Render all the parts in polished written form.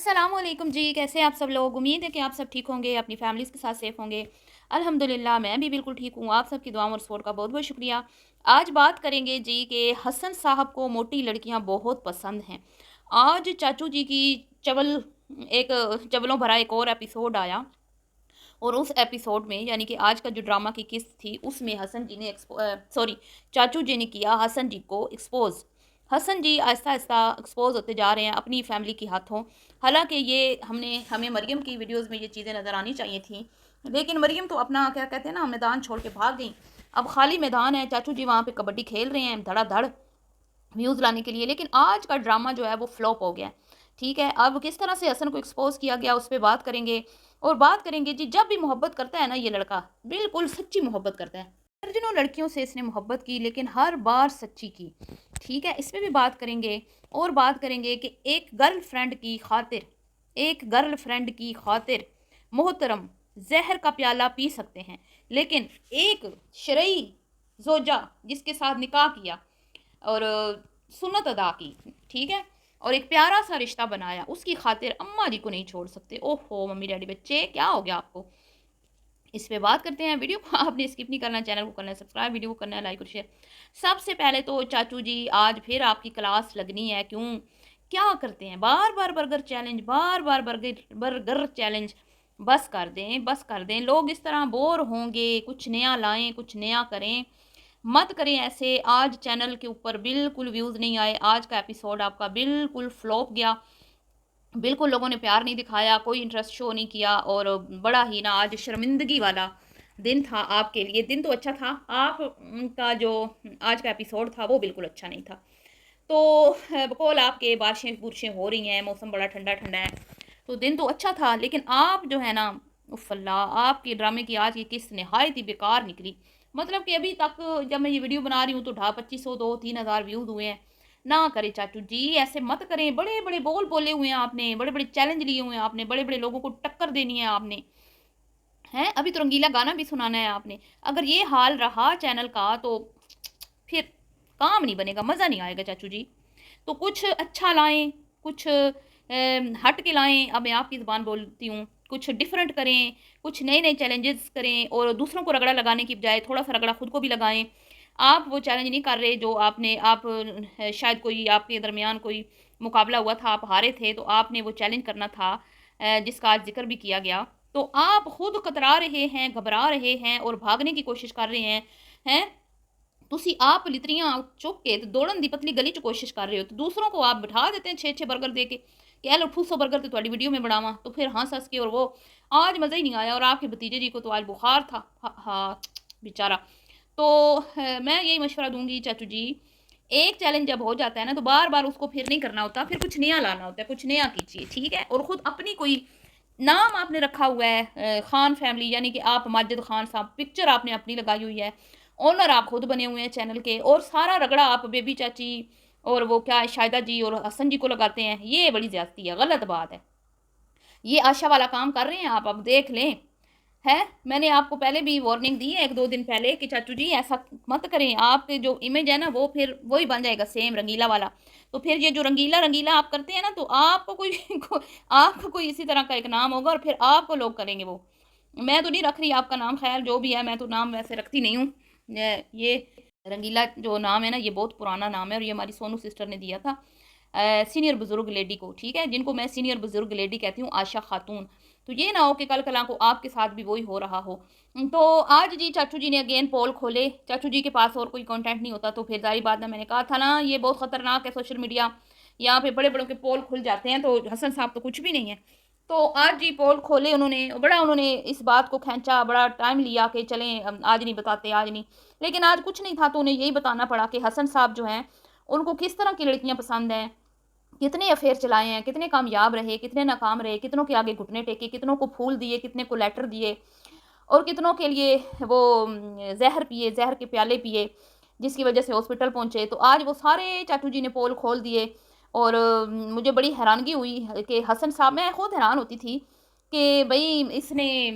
अस्सलामुअलैकुम जी, कैसे हैं आप सब लोग। उम्मीद है कि आप सब ठीक होंगे, अपनी फैमिलीज़ के साथ सेफ़ होंगे। अल्हम्दुलिल्लाह मैं भी बिल्कुल ठीक हूँ। आप सबकी दुआओं और सपोर्ट का बहुत-बहुत शुक्रिया। आज बात करेंगे जी कि हसन साहब को मोटी लड़कियाँ बहुत पसंद हैं। आज चाचू जी की चवल एक चवलों भरा एक और एपिसोड आया और उस एपिसोड में यानी कि आज का जो ड्रामा की किस्त थी उसमें चाचू जी ने किया हसन जी को एक्सपोज़। हसन जी आहिस्ता-आहिस्ता एक्सपोज़ होते जा रहे हैं अपनी फैमिली के हाथों। हालाँकि ये हमें मरियम की वीडियोज़ में ये चीज़ें नज़र आनी चाहिए थी। लेकिन मरियम तो अपना क्या कहते हैं ना मैदान छोड़ के भाग गईं। अब खाली मैदान है, चाचू जी वहाँ पे कबड्डी खेल रहे हैं धड़ाधड़ व्यूज़ लाने के लिए। लेकिन आज का ड्रामा जो है वो फ्लॉप हो गया है। ठीक है, अब किस तरह से हसन को एक्सपोज़ किया गया उस पे बात करेंगे। और बात करेंगे जी जब भी मोहब्बत करता है ना ये लड़का, बिल्कुल सच्ची मोहब्बत करता है। दर्जनों लड़कियों से इसने मोहब्बत की लेकिन हर बार सच्ची की। ठीक है, इस पे भी बात करेंगे। और बात करेंगे कि एक गर्लफ्रेंड की खातिर मोहतरम ज़हर का प्याला पी सकते हैं। लेकिन एक शरई ज़ोजा जिसके साथ निकाह किया और सुन्नत अदा की, ठीक है? और एक प्यारा सा रिश्ता बनाया, उसकी खातिर अम्मा जी को नहीं छोड़ सकते। ओहो! मम्मी डैडी बच्चे क्या हो गया आपको? इस पे बात करते हैं। वीडियो को आपने स्किप नहीं करना, चैनल को करना है सब्सक्राइब, वीडियो को करना है लाइक और शेयर। सबसे पहले तो चाचू जी आज फिर आपकी क्लास लगनी है, क्यों? क्या करते हैं? बार-बार बर्गर चैलेंज, बार-बार बर्गर बर्गर चैलेंज। बस कर दें, बस कर दें। लोग इस तरह बोर होंगे, कुछ नया लाएँ, कुछ नया करें। मत करें ऐसे। आज चैनल के ऊपर बिल्कुल व्यूज़ नहीं आए। आज का एपिसोड आपका बिल्कुल फ्लॉप गया। बिल्कुल लोगों ने प्यार नहीं दिखाया, कोई इंटरेस्ट शो नहीं किया और बड़ा ही ना आज शर्मिंदगी वाला दिन था आपके लिए। दिन तो अच्छा था, आप का जो आज का एपिसोड था वो बिल्कुल अच्छा नहीं था। तो बकौल आपके बारिशें-बुरशें हो रही हैं, मौसम बड़ा ठंडा-ठंडा है, तो दिन तो अच्छा था लेकिन आप जो है ना उफ़ अल्लाह! आपके ड्रामे की आज की किस्त निहायत ही बेकार निकली। मतलब कि अभी तक जब मैं ये वीडियो बना रही हूँ तो ढा 2500 2 3000 व्यूज़ हुए हैं। ना करें चाचू जी, ऐसे मत करें। बड़े-बड़े बोल बोले हुए हैं आपने, बड़े-बड़े चैलेंज लिए हुए हैं आपने, बड़े-बड़े लोगों को टक्कर देनी है आपने, हैं? अभी तो रंगीला गाना भी सुनाना है आपने। अगर ये हाल रहा चैनल का तो फिर काम नहीं बनेगा, मज़ा नहीं आएगा चाचू जी। तो कुछ अच्छा लाएँ, कुछ हट के लाएँ। अब मैं आपकी ज़ुबान बोलती हूँ। कुछ डिफरेंट करें, कुछ नए-नए चैलेंजेस करें और दूसरों को रगड़ा लगाने की बजाय थोड़ा-सा रगड़ा खुद को भी लगाएँ। आप वो चैलेंज नहीं कर रहे जो शायद कोई आपके दरमियान कोई मुकाबला हुआ था, आप हारे थे, तो आपने वो चैलेंज करना था जिसका आज ज़िक्र भी किया गया। तो आप खुद कतरा रहे हैं, घबरा रहे हैं और भागने की कोशिश कर रहे हैं, हैं? ਤੁਸੀਂ ਆਪ ਲਿਤਰੀਆਂ ਚੁੱਕ ਕੇ ਤੇ ਦੌੜਨ ਦੀ ਪਤਲੀ ਗਲੀ 'ਚ ਕੋशिश कर रहे हो तो दूसरों को आप बिठा देते हैं 6-6 बर्गर दे के कि ए लो 200 बर्गर तो ਤੁਹਾਡੀ वीडियो में बनावा तो फिर हँस-हँस के और वो आज मज़ा ही नहीं आया और आपके भतीजे जी को तो आज बुखार था। बेचारा। तो मैं यही मशवरा दूँगी चाचू जी, एक चैलेंज जब हो जाता है ना तो बार-बार उसको फिर नहीं करना होता, फिर कुछ नया लाना होता है, कुछ नया कीजिए, ठीक है? और खुद अपनी कोई नाम आपने रखा हुआ है खान फैमिली यानी कि आप माजिद खान साहब पिक्चर आपने अपनी लगाई हुई है। ओनर आप खुद बने हुए हैं चैनल के और सारा रगड़ा आप बेबी चाची और वो क्या है शाहिदा जी और हसन जी को लगाते हैं। ये बड़ी ज़्यादती है, गलत बात है। ये आशा वाला काम कर रहे हैं आप, अब देख लें। है? मैंने आपको पहले भी वार्निंग दी है 1-2 दिन पहले कि चाचू जी ऐसा मत करें। आपके जो इमेज है ना वो फिर वही बन जाएगा सेम रंगीला वाला। तो फिर ये जो रंगीला-रंगीला आप करते हैं ना तो आपको कोई को आपको कोई इसी तरह का एक नाम होगा और फिर आपको लोग करेंगे वो। मैं तो नहीं रख रही आपका नाम, ख़ैर जो भी है मैं तो नाम वैसे रखती नहीं हूँ। ये रंगीला जो नाम है ना ये बहुत पुराना नाम है और ये हमारी सोनू सिस्टर ने दिया था सीनियर बुज़ुर्ग लेडी को, ठीक है? जिनको मैं सीनियर बुज़ुर्ग लेडी कहती हूँ, आशा खातून। तो ये ना हो कि कल को आपके साथ भी वही हो रहा हो। तो आज जी चाचू जी ने अगेन पोल खोले। चाचू जी के पास और कोई कंटेंट नहीं होता तो फिर ज़ाहिर बात है मैंने कहा था ना ये बहुत ख़तरनाक है सोशल मीडिया। यहाँ पे बड़े-बड़ों के पोल खुल जाते हैं तो हसन साहब तो कुछ भी नहीं है। तो आज जी पोल खोले उन्होंने, बड़ा उन्होंने इस बात को खींचा, बड़ा टाइम लिया कि चलें आज नहीं बताते, आज नहीं। लेकिन आज कुछ नहीं था तो उन्हें यही बताना पड़ा कि हसन साहब जो हैं, उनको किस तरह की लड़कियाँ पसंद हैं, कितने अफेयर चलाए हैं, कितने कामयाब रहे, कितने नाकाम रहे, कितनों के आगे घुटने टेके, कितनों को फूल दिए, कितने को लेटर दिए और कितनों के लिए वो ज़हर पिए, ज़हर के प्याले पिए, जिसकी वजह से हॉस्पिटल पहुँचे। तो आज वो सारे चाचू जी ने पोल खोल दिए और मुझे बड़ी हैरानगी हुई कि हसन साहब मैं खुद हैरान होती थी कि भई इसने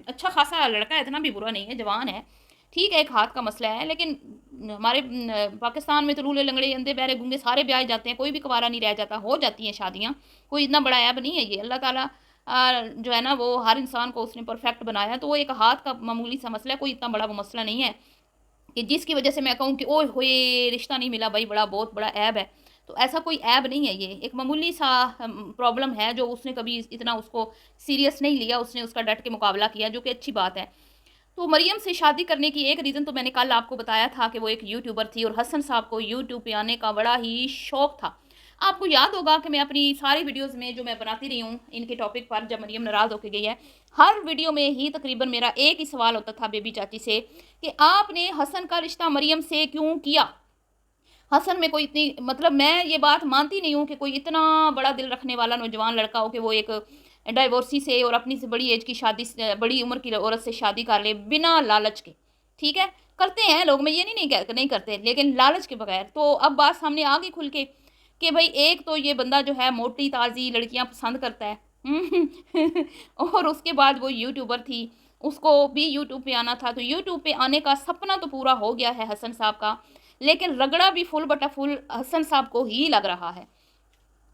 अच्छा खासा लड़का है, इतना भी बुरा नहीं है, जवान है। ठीक है एक हाथ का मसला है, लेकिन हमारे पाकिस्तान में तो लूले लंगड़े अंधे बहरे गूंगे सारे ब्याह जाते हैं, कोई भी कुंवारा नहीं रह जाता, हो जाती हैं शादियाँ, कोई इतना बड़ा ऐब नहीं है ये। अल्लाह ताला जो है ना वो हर इंसान को उसने परफेक्ट बनाया, तो वो एक हाथ का मामूली सा मसला है, कोई इतना बड़ा वो मसला नहीं है कि जिसकी वजह से मैं कहूँ कि ओए होए रिश्ता नहीं मिला भाई, बड़ा बहुत बड़ा ऐब है। तो ऐसा कोई ऐब नहीं है, ये एक मामूली सा प्रॉब्लम है जो उसने कभी इतना उसको सीरियस नहीं लिया, उसने उसका डट के मुकाबला किया, जो कि अच्छी बात है। तो मरियम से शादी करने की एक रीज़न तो मैंने कल आपको बताया था कि वो एक यूट्यूबर थी और हसन साहब को यूट्यूब पे आने का बड़ा ही शौक था। आपको याद होगा कि मैं अपनी सारी वीडियोस में जो मैं बनाती रही हूँ इनके टॉपिक पर, जब मरियम नाराज़ होकर गई है, हर वीडियो में ही तकरीबन मेरा एक ही सवाल होता था बेबी चाची से कि आपने हसन का रिश्ता मरियम से क्यों किया। हसन में कोई इतनी, मतलब मैं ये बात मानती नहीं हूँ कि कोई इतना बड़ा दिल रखने वाला नौजवान लड़का हो कि वो एक डाइवोर्सी से और अपनी से बड़ी एज की शादी, बड़ी उम्र की औरत से शादी कर ले बिना लालच के। ठीक है, करते हैं लोग, मैं ये नहीं करते, लेकिन लालच के बगैर। तो अब बात सामने आ गई खुल के कि भाई एक तो ये बंदा जो है मोटी ताज़ी लड़कियां पसंद करता है और उसके बाद वो यूट्यूबर थी, उसको भी यूट्यूब पे आना था, तो यूट्यूब पे आने का सपना तो पूरा हो गया है हसन साहब का, लेकिन रगड़ा भी फुल बटा फुल हसन साहब को ही लग रहा है।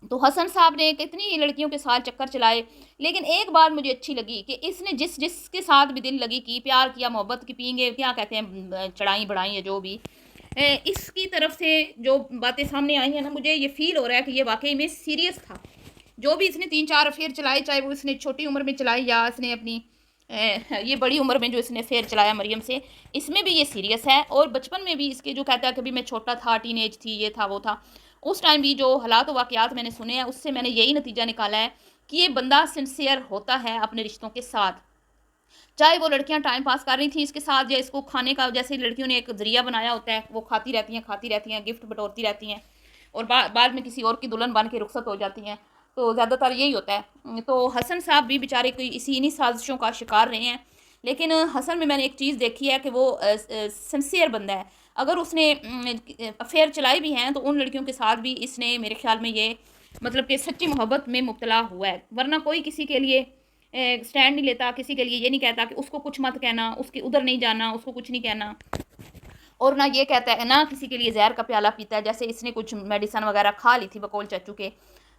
तो हसन साहब ने कितनी लड़कियों के साथ चक्कर चलाए, लेकिन एक बात मुझे अच्छी लगी कि इसने जिसके साथ भी दिल लगी की, प्यार किया, मोहब्बत की, पियेंगे क्या कहते हैं, चढ़ाई बढ़ाई है जो भी, इसकी तरफ से जो बातें सामने आई हैं ना, मुझे ये फील हो रहा है कि ये वाकई में सीरियस था। जो भी इसने 3-4 अफेयर चलाए, चाहे वो इसने छोटी उम्र में चलाई या इसने अपनी ये बड़ी उम्र में जो इसने अफेयर चलाया मरियम से, इसमें भी ये सीरियस है। और बचपन में भी इसके जो कहता है कभी मैं छोटा था, टीनेज थी, ये था वो था, उस टाइम भी जो हालात वाक़यात मैंने सुने हैं, उससे मैंने यही नतीजा निकाला है कि ये बंदा सिंसियर होता है अपने रिश्तों के साथ। चाहे वो लड़कियां टाइम पास कर रही थी इसके साथ, या इसको खाने का, जैसे लड़कियों ने एक ज़रिया बनाया होता है, वो खाती रहती हैं, गिफ्ट बटोरती रहती हैं और बाद में किसी और की दुल्हन बन के रुखसत हो जाती हैं। तो ज़्यादातर यही होता है। तो हसन साहब भी बेचारे कोई इन्हीं साजिशों का शिकार रहे हैं, लेकिन हसन में मैंने एक चीज़ देखी है कि वो सिंसियर बंदा है। अगर उसने अफेयर चलाई भी हैं तो उन लड़कियों के साथ भी इसने मेरे ख्याल में ये मतलब कि सच्ची मोहब्बत में मुब्तला हुआ है, वरना कोई किसी के लिए स्टैंड नहीं लेता, किसी के लिए ये नहीं कहता कि उसको कुछ मत कहना, उसके उधर नहीं जाना, उसको कुछ नहीं कहना, और ना ये कहता है ना किसी के लिए जहर का प्याला पीता है, जैसे इसने कुछ मेडिसन वगैरह खा ली थी बकौल चाचू के।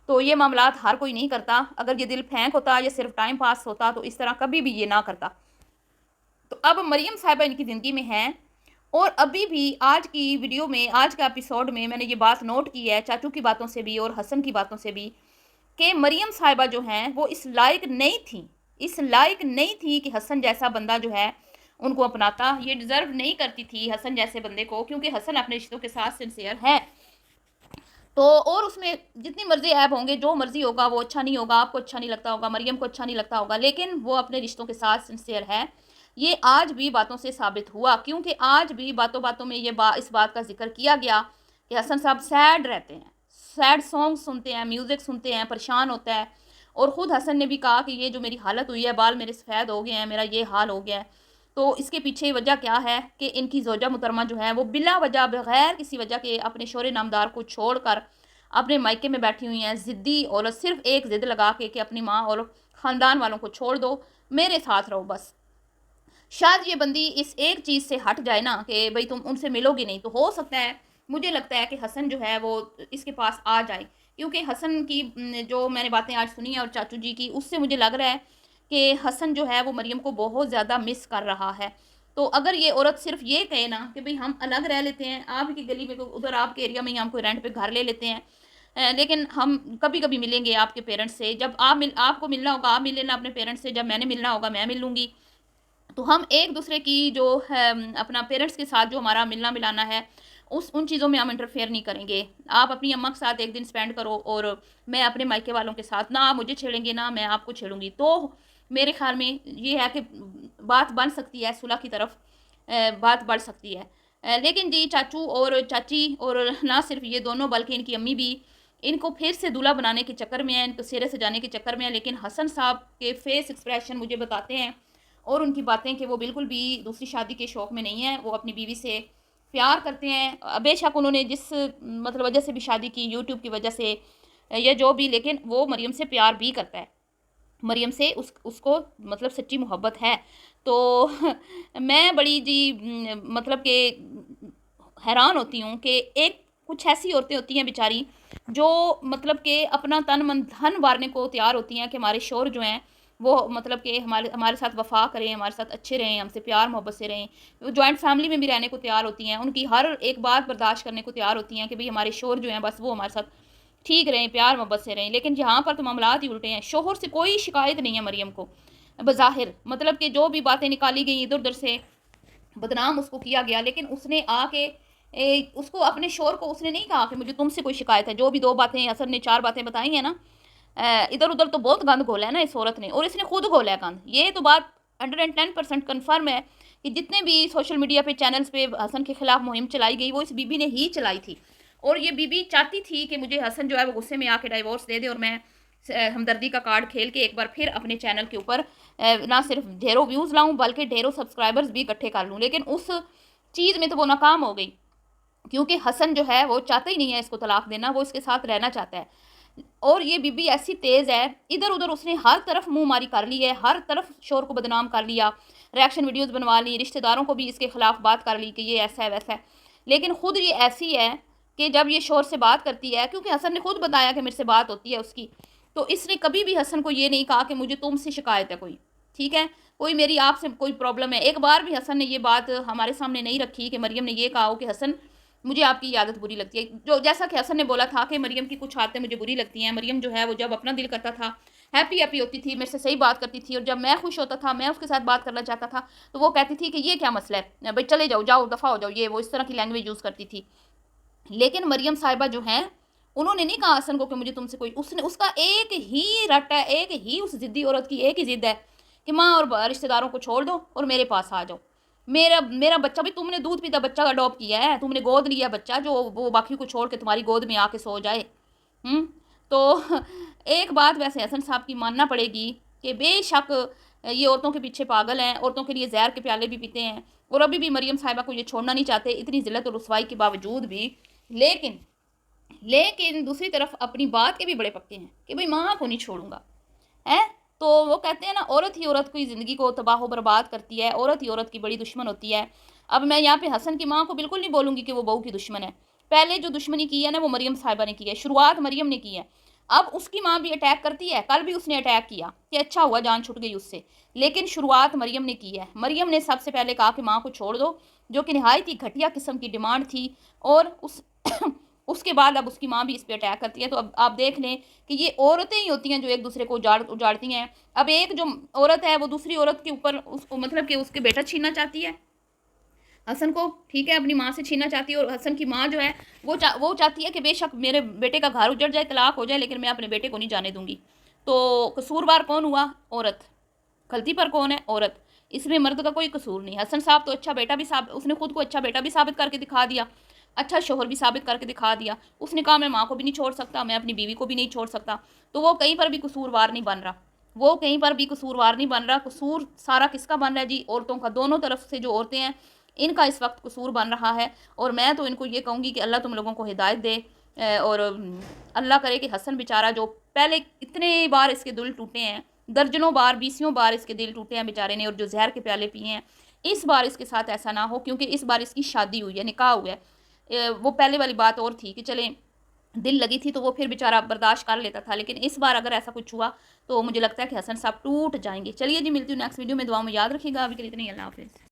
तो ये मामलात हर कोई नहीं करता, अगर ये दिल फेंक होता या सिर्फ टाइम पास होता तो इस तरह कभी भी ये ना करता। तो अब मरियम साहिबा इनकी ज़िंदगी में हैं, और अभी भी आज की वीडियो में, आज का एपिसोड में मैंने ये बात नोट की है, चाचू की बातों से भी और हसन की बातों से भी, कि मरियम साहिबा जो हैं वो इस लायक नहीं थी, इस लायक नहीं थी कि हसन जैसा बंदा जो है उनको अपनाता। ये डिज़र्व नहीं करती थी हसन जैसे बंदे को, क्योंकि हसन अपने रिश्तों के साथ सिंसियर है। तो और उसमें जितनी मर्जी ऐप होंगे, जो मर्जी होगा, वो अच्छा नहीं होगा, आपको अच्छा नहीं लगता होगा, मरियम को अच्छा नहीं लगता होगा, लेकिन वो अपने रिश्तों के साथ सिंसियर है। ये आज भी बातों से साबित हुआ, क्योंकि आज भी बातों बातों में ये इस बात का जिक्र किया गया कि हसन साहब सैड रहते हैं, सैड सॉन्ग सुनते हैं, म्यूज़िक सुनते हैं, परेशान होता है। और ख़ुद हसन ने भी कहा कि ये जो मेरी हालत हुई है, बाल मेरे सफ़ेद हो गए हैं, मेरा ये हाल हो गया है, तो इसके पीछे वजह क्या है कि इनकी ज़ौजा मुहतरमा जो है वो बिला वजह, बगैर किसी वजह के अपने शोहरे नामदार को छोड़कर अपने मायके में बैठी हुई हैं, ज़िद्दी औरत, सिर्फ एक ज़िद लगा के कि अपनी माँ और ख़ानदान वालों को छोड़ दो, मेरे साथ रहो बस। शायद ये बंदी इस एक चीज़ से हट जाए ना कि भाई तुम उनसे मिलोगे नहीं, तो हो सकता है, मुझे लगता है कि हसन जो है वो इसके पास आ जाए, क्योंकि हसन की जो मैंने बातें आज सुनी है और चाचू जी की, उससे मुझे लग रहा है कि हसन जो है वो मरियम को बहुत ज़्यादा मिस कर रहा है। तो अगर ये औरत सिर्फ ये कहे ना कि भाई हम अलग रह लेते हैं, आपकी गली में, उधर आपके एरिया में ही हम कोई रेंट पे घर ले लेते हैं, लेकिन हम कभी कभी मिलेंगे आपके पेरेंट्स से, जब आपको मिलना होगा आप मिल लेना अपने पेरेंट्स से, जब मैंने मिलना होगा मैं मिल लूँगी, तो हम एक दूसरे की जो है अपना पेरेंट्स के साथ जो हमारा मिलना मिलाना है, उन चीज़ों में हम इंटरफेयर नहीं करेंगे। आप अपनी अम्मा के साथ एक दिन स्पेंड करो और मैं अपने मायके वालों के साथ, ना आप मुझे छेड़ेंगे ना मैं आपको छेड़ूंगी। तो मेरे ख्याल में ये है कि बात बन सकती है, सुलह की तरफ बात बढ़ सकती है। लेकिन जी चाचू और चाची, और ना सिर्फ ये दोनों बल्कि इनकी अम्मी भी इनको फिर से दूल्हा बनाने के चक्कर में है, इनको सिरे सजाने के चक्कर में है। लेकिन हसन साहब के फेस एक्सप्रेशन मुझे बताते हैं और उनकी बातें कि वो बिल्कुल भी दूसरी शादी के शौक़ में नहीं है, वो अपनी बीवी से प्यार करते हैं। बेशक उन्होंने जिस मतलब वजह से भी शादी की, यूट्यूब की वजह से या जो भी, लेकिन वो मरियम से प्यार भी करता है, मरियम से उसको मतलब सच्ची मोहब्बत है। तो मैं बड़ी जी मतलब कि हैरान होती हूँ कि एक कुछ ऐसी औरतें होती हैं बेचारी जो मतलब कि अपना तन मन धन वारने को तैयार होती हैं कि हमारे शौहर जो हैं वो मतलब कि हमारे हमारे साथ वफा करें, हमारे साथ अच्छे रहें, हमसे प्यार मोहब्बत से रहें। वो जॉइंट फैमिली में भी रहने को तैयार होती हैं, उनकी हर एक बात बर्दाश्त करने को तैयार होती हैं कि भाई हमारे शौहर जो हैं बस वो हमारे साथ ठीक रहें, प्यार मोहब्बत से रहें। लेकिन यहाँ पर तो मामलात ही उल्टे हैं। शौहर से कोई शिकायत नहीं है मरियम को बज़ाहिर, मतलब कि जो भी बातें निकाली गई इधर उधर से बदनाम उसको किया गया, लेकिन उसने आके उसको अपने शोर को उसने नहीं कहा कि मुझे तुमसे कोई शिकायत है। जो भी दो बातें हसन ने चार बातें बताई हैं ना, इधर उधर तो बहुत गंद घोला है ना इस औरत ने, और इसने खुद घोला है गंद। ये तो बात 110% कन्फर्म है कि जितने भी सोशल मीडिया पे चैनल्स पे हसन के खिलाफ मुहिम चलाई गई वो इस बीबी ने ही चलाई थी। और ये बीबी चाहती थी कि मुझे हसन जो है वो गुस्से में आके डाइवोर्स दे दे और मैं हमदर्दी का कार्ड खेल के एक बार फिर अपने चैनल के ऊपर ना सिर्फ ढेरों व्यूज़ लाऊं बल्कि ढेरों सब्सक्राइबर्स भी इकट्ठे कर लूं। लेकिन उस चीज़ में तो वो नाकाम हो गई, क्योंकि हसन जो है वो चाहता ही नहीं है इसको तलाक देना, वो इसके साथ रहना चाहता है। और ये बीबी ऐसी तेज़ है, इधर उधर उसने हर तरफ मुंह मारी कर ली है, हर तरफ शोर को बदनाम कर लिया, रिएक्शन वीडियोस बनवा ली, रिश्तेदारों को भी इसके खिलाफ बात कर ली कि ये ऐसा है वैसा है। लेकिन खुद ये ऐसी है कि जब ये शोर से बात करती है, क्योंकि हसन ने खुद बताया कि मेरे से बात होती है उसकी, तो इसने कभी भी हसन को ये नहीं कहा कि मुझे तुमसे शिकायत है कोई, ठीक है, कोई मेरी आपसे कोई प्रॉब्लम है। एक बार भी हसन ने ये बात हमारे सामने नहीं रखी कि मरियम ने ये कहा हो कि हसन मुझे आपकी ये आदत बुरी लगती है। जो जैसा कि हसन ने बोला था कि मरियम की कुछ आदतें मुझे बुरी लगती हैं। मरियम जो है वो जब अपना दिल करता था हैप्पी हैप्पी होती थी, मेरे से सही बात करती थी, और जब मैं खुश होता था, मैं उसके साथ बात करना चाहता था, तो वो कहती थी कि ये क्या मसला है भाई, चले जाओ जाओ दफ़ा हो जाओ, ये वो इस तरह की लैंग्वेज यूज़ करती थी। लेकिन मरियम साहिबा जो हैं उन्होंने नहीं कहा हसन को कि मुझे तुमसे कोई, उसने उसका एक ही रट है, एक ही उस ज़िद्दी औरत की एक ही ज़िद है कि माँ और रिश्तेदारों को छोड़ दो और मेरे पास आ जाओ। मेरा मेरा बच्चा भी, तुमने दूध पीता बच्चा अडॉप्ट किया है, तुमने गोद लिया बच्चा जो वो बाकी को छोड़ के तुम्हारी गोद में आके सो जाए। तो एक बात वैसे हसन साहब की मानना पड़ेगी कि बेशक ये औरतों के पीछे पागल हैं, औरतों के लिए जहर के प्याले भी पीते हैं, और अभी भी मरियम साहिबा को ये छोड़ना नहीं चाहते इतनी जिल्लत और रुसवाई के बावजूद भी। लेकिन लेकिन दूसरी तरफ अपनी बात के भी बड़े पक्के हैं कि भाई माँ को नहीं छोड़ूंगा, है। तो वो कहते हैं ना, औरत ही औरत की ज़िंदगी को तबाह बर्बाद करती है, औरत ही औरत की बड़ी दुश्मन होती है। अब मैं यहाँ पे हसन की माँ को बिल्कुल नहीं बोलूँगी कि वो बहू की दुश्मन है। पहले जो दुश्मनी की है ना वो मरियम साहिबा ने की है, शुरुआत मरियम ने की है। अब उसकी माँ भी अटैक करती है, कल भी उसने अटैक किया कि अच्छा हुआ जान छुट गई उससे, लेकिन शुरुआत मरियम ने की है। मरियम ने सबसे पहले कहा कि माँ को छोड़ दो, जो कि नहायत ही घटिया किस्म की डिमांड थी, और उस उसके बाद अब उसकी माँ भी इस पर अटैक करती है। तो अब आप देख लें कि ये औरतें ही होती हैं जो एक दूसरे को उजाड़ती हैं। अब एक जो औरत है वो दूसरी औरत के ऊपर उसको मतलब कि उसके बेटा छीनना चाहती है हसन को, ठीक है, अपनी माँ से छीनना चाहती है। और हसन की माँ जो है वो चाहती है कि बेशक मेरे बेटे का घर उजड़ जाए, तलाक हो जाए, लेकिन मैं अपने बेटे को नहीं जाने दूंगी। तो कसूरवार कौन हुआ? औरत। गलती पर कौन है? औरत। इसमें मर्द का कोई कसूर नहीं। हसन साहब तो अच्छा बेटा भी उसने खुद को अच्छा बेटा भी साबित करके दिखा दिया, अच्छा शोहर भी साबित करके दिखा दिया। उसने कहा मैं माँ को भी नहीं छोड़ सकता, मैं अपनी बीवी को भी नहीं छोड़ सकता। तो वो कहीं पर भी कसूरवार नहीं बन रहा, वो कहीं पर भी कसूरवार नहीं बन रहा। कसूर सारा किसका बन रहा है जी? औरतों का। दोनों तरफ से जो औरतें हैं इनका इस वक्त कसूर बन रहा है। और मैं तो इनको ये कहूँगी कि अल्लाह तुम लोगों को हिदायत दे, और अल्लाह करे कि हसन बेचारा जो पहले इतने बार इसके दिल टूटे हैं, दर्जनों बार, बीसियों बार इसके दिल टूटे हैं बेचारे ने, और जो जहर के प्याले पिए हैं, इस बार इसके साथ ऐसा ना हो, क्योंकि इस बार इसकी शादी हुई है, निकाह हुआ है। वो पहले वाली बात और थी कि चले दिल लगी थी तो वो फिर बेचारा बर्दाश्त कर लेता था, लेकिन इस बार अगर ऐसा कुछ हुआ तो मुझे लगता है कि हसन साहब टूट जाएंगे। चलिए जी, मिलती हूँ नेक्स्ट वीडियो में, दुआ में याद रखिएगा। अभी के लिए इतनी, अल्लाह हाफिज़।